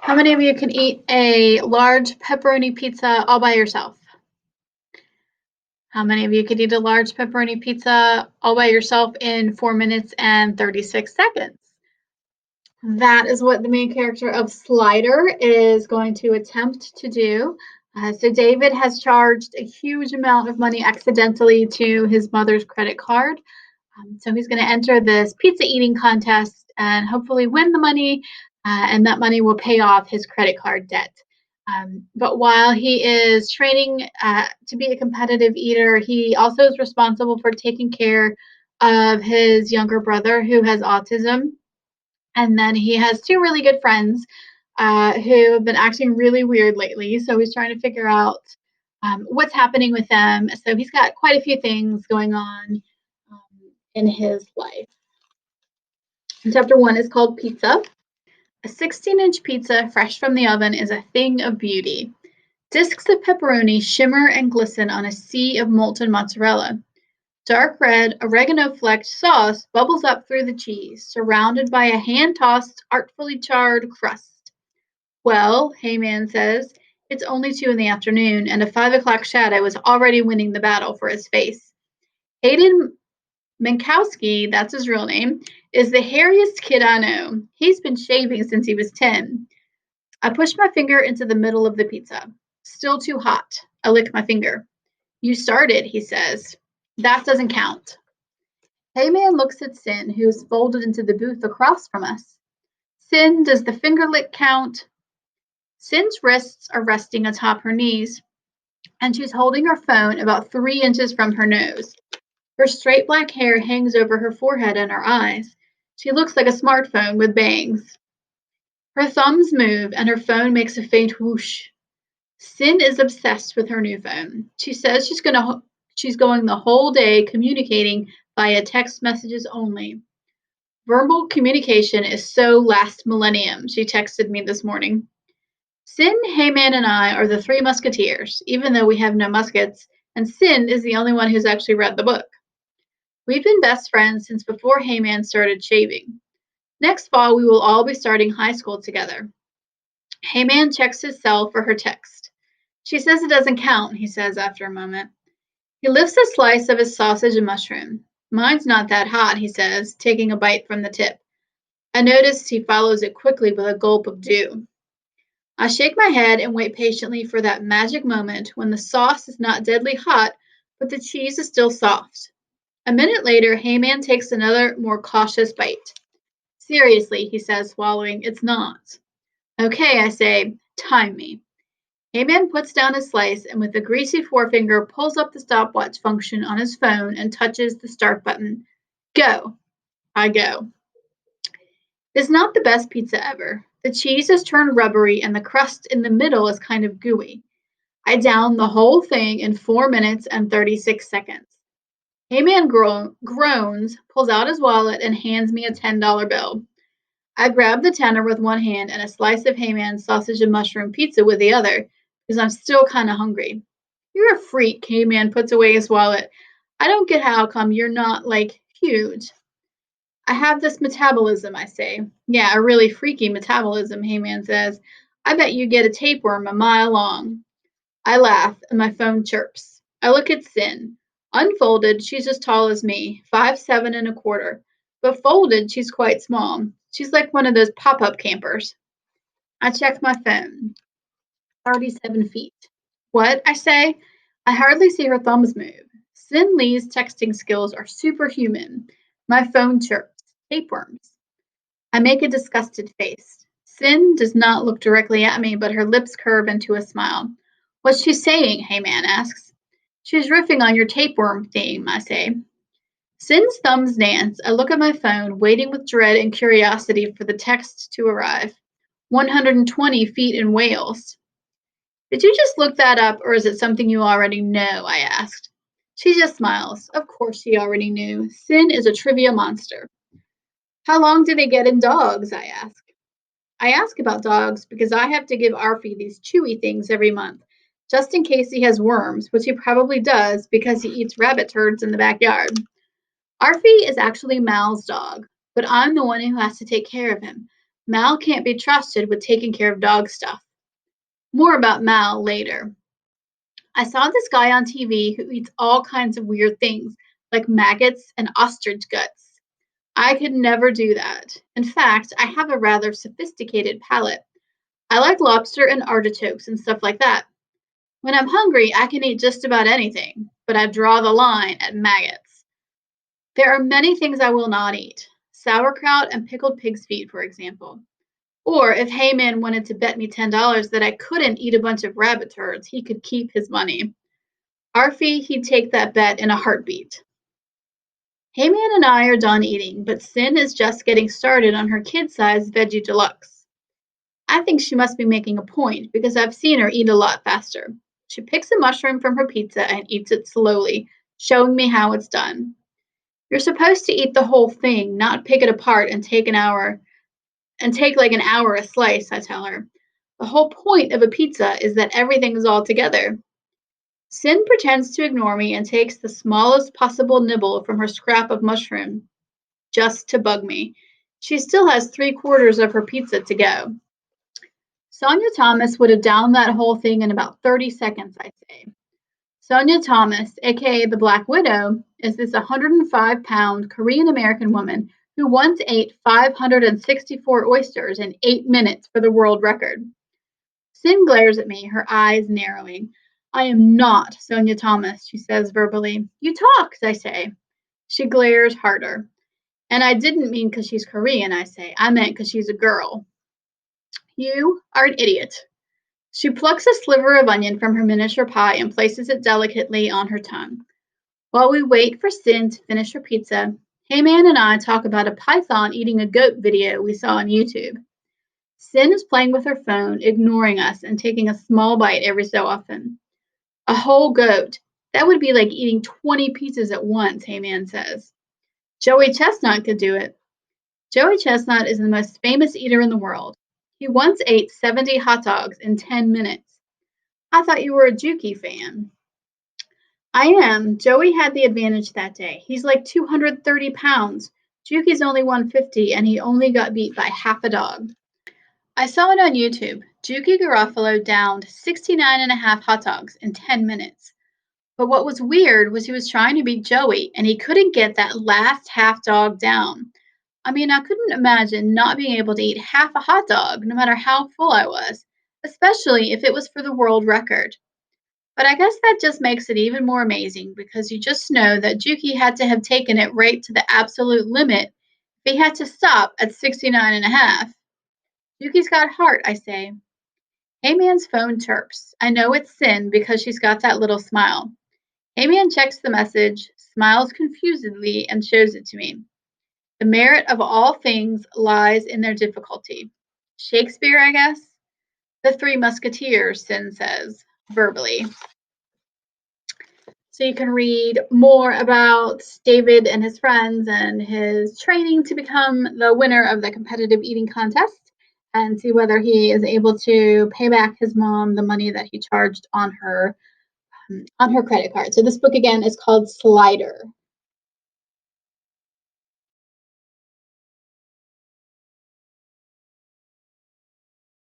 How many of you can eat a large pepperoni pizza all by yourself? How many of you could eat a large pepperoni pizza all by yourself in 4 minutes and 36 seconds? That is what the main character of Slider is going to attempt to do. So David has charged a huge amount of money accidentally to his mother's credit card. So he's going to enter this pizza eating contest and hopefully win the money, and that money will pay off his credit card debt. But while he is training to be a competitive eater, he also is responsible for taking care of his younger brother who has autism. And then he has two really good friends who have been acting really weird lately. So he's trying to figure out what's happening with them. So he's got quite a few things going on in his life. Chapter 1 is called Pizza. A 16-inch pizza fresh from the oven is a thing of beauty. Discs of pepperoni shimmer and glisten on a sea of molten mozzarella. Dark red, oregano-flecked sauce bubbles up through the cheese, surrounded by a hand-tossed, artfully charred crust. Well, Hautman says, it's only 2 in the afternoon, and a 5 o'clock shadow is already winning the battle for his face. Hayden Minkowski, that's his real name, is the hairiest kid I know. He's been shaving since he was 10. I push my finger into the middle of the pizza. Still too hot. I lick my finger. You started, he says. That doesn't count. Hayman looks at Sin, who is folded into the booth across from us. Sin, does the finger lick count? Sin's wrists are resting atop her knees, and she's holding her phone about 3 inches from her nose. Her straight black hair hangs over her forehead and her eyes. She looks like a smartphone with bangs. Her thumbs move, and her phone makes a faint whoosh. Sin is obsessed with her new phone. She says she's going the whole day communicating via text messages only. Verbal communication is so last millennium, she texted me this morning. Sin, Hayman, and I are the 3 musketeers, even though we have no muskets, and Sin is the only one who's actually read the book. We've been best friends since before Hayman started shaving. Next fall, we will all be starting high school together. Hayman checks his cell for her text. She says it doesn't count, he says after a moment. He lifts a slice of his sausage and mushroom. Mine's not that hot, he says, taking a bite from the tip. I notice he follows it quickly with a gulp of dew. I shake my head and wait patiently for that magic moment when the sauce is not deadly hot, but the cheese is still soft. A minute later, Hayman takes another, more cautious bite. Seriously, he says, swallowing, it's not. Okay, I say, time me. Hayman puts down his slice and with a greasy forefinger pulls up the stopwatch function on his phone and touches the start button. Go. I go. It's not the best pizza ever. The cheese has turned rubbery and the crust in the middle is kind of gooey. I down the whole thing in 4 minutes and 36 seconds. Hayman groans, pulls out his wallet, and hands me a $10 bill. I grab the tenner with one hand and a slice of Hayman's sausage and mushroom pizza with the other, because I'm still kind of hungry. You're a freak, Hayman puts away his wallet. I don't get how come you're not, like, huge. I have this metabolism, I say. Yeah, a really freaky metabolism, Hayman says. I bet you get a tapeworm a mile long. I laugh, and my phone chirps. I look at Sin. Unfolded, she's as tall as me, 5'7" and a quarter. But folded, she's quite small. She's like one of those pop-up campers. I check my phone. 37 feet. What? I say. I hardly see her thumbs move. Sin Lee's texting skills are superhuman. My phone chirps. Tapeworms. I make a disgusted face. Sin does not look directly at me, but her lips curve into a smile. What's she saying? Hayman asks. She's riffing on your tapeworm theme, I say. Sin's thumbs dance. I look at my phone, waiting with dread and curiosity for the text to arrive. 120 feet in Wales. Did you just look that up, or is it something you already know? I asked. She just smiles. Of course she already knew. Sin is a trivia monster. How long do they get in dogs? I ask. I ask about dogs because I have to give Arfie these chewy things every month, just in case he has worms, which he probably does because he eats rabbit turds in the backyard. Arfie is actually Mal's dog, but I'm the one who has to take care of him. Mal can't be trusted with taking care of dog stuff. More about Mal later. I saw this guy on TV who eats all kinds of weird things, like maggots and ostrich guts. I could never do that. In fact, I have a rather sophisticated palate. I like lobster and artichokes and stuff like that. When I'm hungry, I can eat just about anything, but I draw the line at maggots. There are many things I will not eat. Sauerkraut and pickled pig's feet, for example. Or if Hautman wanted to bet me $10 that I couldn't eat a bunch of rabbit turds, he could keep his money. Arfie, he'd take that bet in a heartbeat. Hautman and I are done eating, but Sin is just getting started on her kid-sized veggie deluxe. I think she must be making a point because I've seen her eat a lot faster. She picks a mushroom from her pizza and eats it slowly, showing me how it's done. You're supposed to eat the whole thing, not pick it apart and take like an hour a slice, I tell her. The whole point of a pizza is that everything is all together. Sin pretends to ignore me and takes the smallest possible nibble from her scrap of mushroom, just to bug me. She still has 3/4 of her pizza to go. Sonia Thomas would have downed that whole thing in about 30 seconds, I'd say. Sonia Thomas, aka the Black Widow, is this 105-pound Korean American woman who once ate 564 oysters in 8 minutes for the world record. Sin glares at me, her eyes narrowing. I am not Sonia Thomas, she says verbally. You talked, I say. She glares harder. And I didn't mean because she's Korean, I say. I meant because she's a girl. You are an idiot. She plucks a sliver of onion from her miniature pie and places it delicately on her tongue. While we wait for Sin to finish her pizza, Hautman and I talk about a python eating a goat video we saw on YouTube. Sin is playing with her phone, ignoring us and taking a small bite every so often. A whole goat. That would be like eating 20 pizzas at once, Hautman says. Joey Chestnut could do it. Joey Chestnut is the most famous eater in the world. He once ate 70 hot dogs in 10 minutes. I thought you were a Juki fan. I am. Joey had the advantage that day. He's like 230 pounds. Juki's only 150, and he only got beat by half a dog. I saw it on YouTube. Juki Garofalo downed 69 and a half hot dogs in 10 minutes. But what was weird was he was trying to beat Joey, and he couldn't get that last half dog down. I mean, I couldn't imagine not being able to eat half a hot dog, no matter how full I was, especially if it was for the world record. But I guess that just makes it even more amazing because you just know that Juki had to have taken it right to the absolute limit if he had to stop at 69 and a half. Juki's got heart, I say. Hautman's phone chirps. I know it's Sin because she's got that little smile. Hautman checks the message, smiles confusedly, and shows it to me. The merit of all things lies in their difficulty. Shakespeare, I guess? The Three Musketeers, Sin says, verbally. So you can read more about David and his friends and his training to become the winner of the competitive eating contest and see whether he is able to pay back his mom the money that he charged on her credit card. So this book again is called Slider.